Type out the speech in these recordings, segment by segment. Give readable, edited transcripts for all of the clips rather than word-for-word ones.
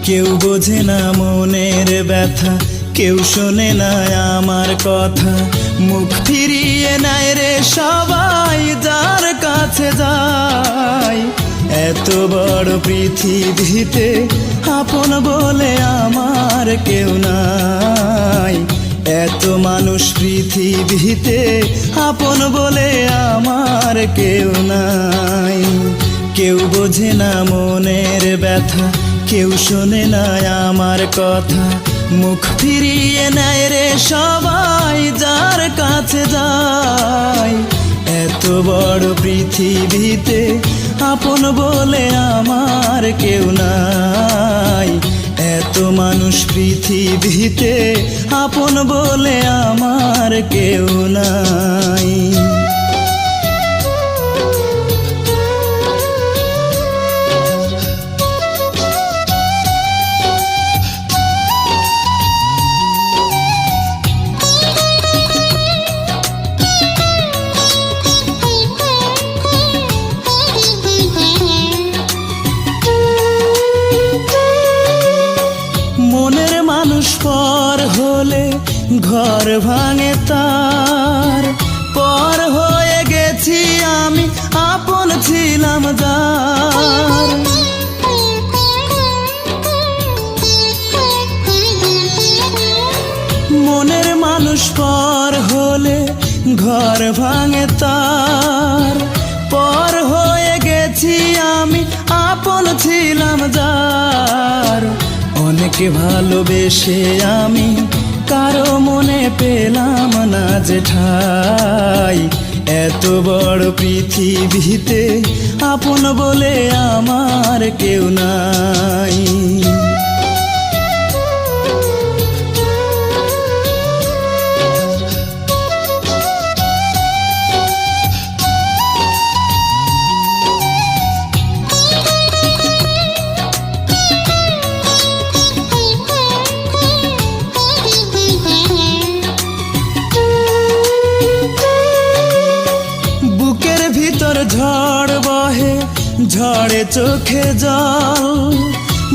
কেউ বোঝে না মনের ব্যথা, কেউ শোনে না আমার কথা। মুখ ফিরিয়ে নেয় রে সবাই যার কাছে যায়। এত বড় পৃথিবীতে আপন বলে আমার কেউ নাই। এত মানুষ পৃথিবীতে আপন বলে আমার কেউ নাই। কেউ বোঝে না মনের ব্যথা, কেউ শোনে না আমার কথা। মুখ ফিরিয়ে নেয় রে সবাই যার কাছে যায়। এত বড় পৃথিবীতে আপন বলে আমার কেউ নাই। এত মানুষ পৃথিবীতে আপন বলে আমার কেউ নাই। মনের মানুষ পর হলে ঘর ভাঙে তার। পর হয়ে গেছি আমি, আপন ছিলাম যার। মনের মানুষ পর হলে ঘর ভাঙে তার। পর হয়ে গেছি আমি, আপন ছিলাম যার। অনেকে ভালোবেসে আমি কারো মনে পেলাম না যে ঠাই। এত বড় পৃথিবীতে আপন বলে আমার কেউ নাই। ঝড় বহে, ঝড়ে চোখে জল।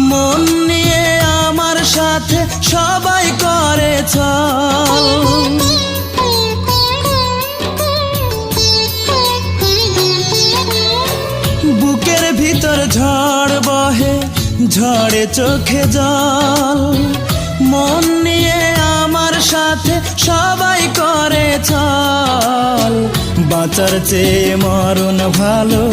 মন নিয়ে আমার সাথে সবাই করে চল। বুকের ভিতর ঝড় বহে, ঝড়ে চোখে জল। মন নিয়ে আমার সাথে সবাই করে চল। বাঁচার চেয়ে মরণ ভালো,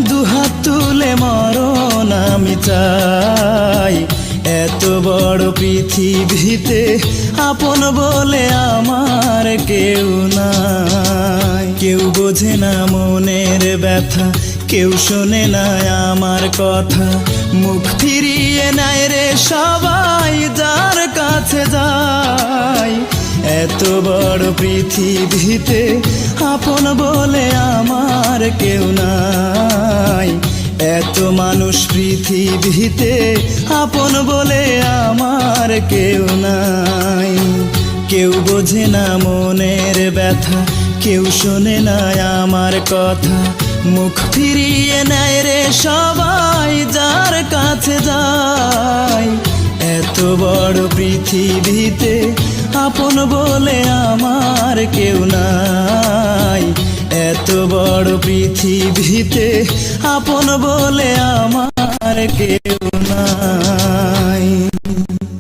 দুহাত তুলে মরণ আমি চাই। এত বড় পৃথিবীতে আপন বলে আমার কেউ নাই। কেউ বোঝে না মনের ব্যথা, কেউ শোনে না আমার কথা। মুখ ফিরিয়ে নেয় রে সবাই যার কাছে যায়। এত বড় পৃথিবীতে আপন বলে আমার কেউ নাই। এত মানুষ পৃথিবীতে আপন বলে আমার কেউ নাই। কেউ বোঝে না মনের ব্যথা, কেউ শোনে না আমার কথা। মুখ ফিরিয়ে নেয় রে সবাই যার কাছে যায়। এত বড় পৃথিবীতে আপন বলে আমার কেউ নাই। এত বড় পৃথিবীতে আপন বলে আমার কেউ নাই।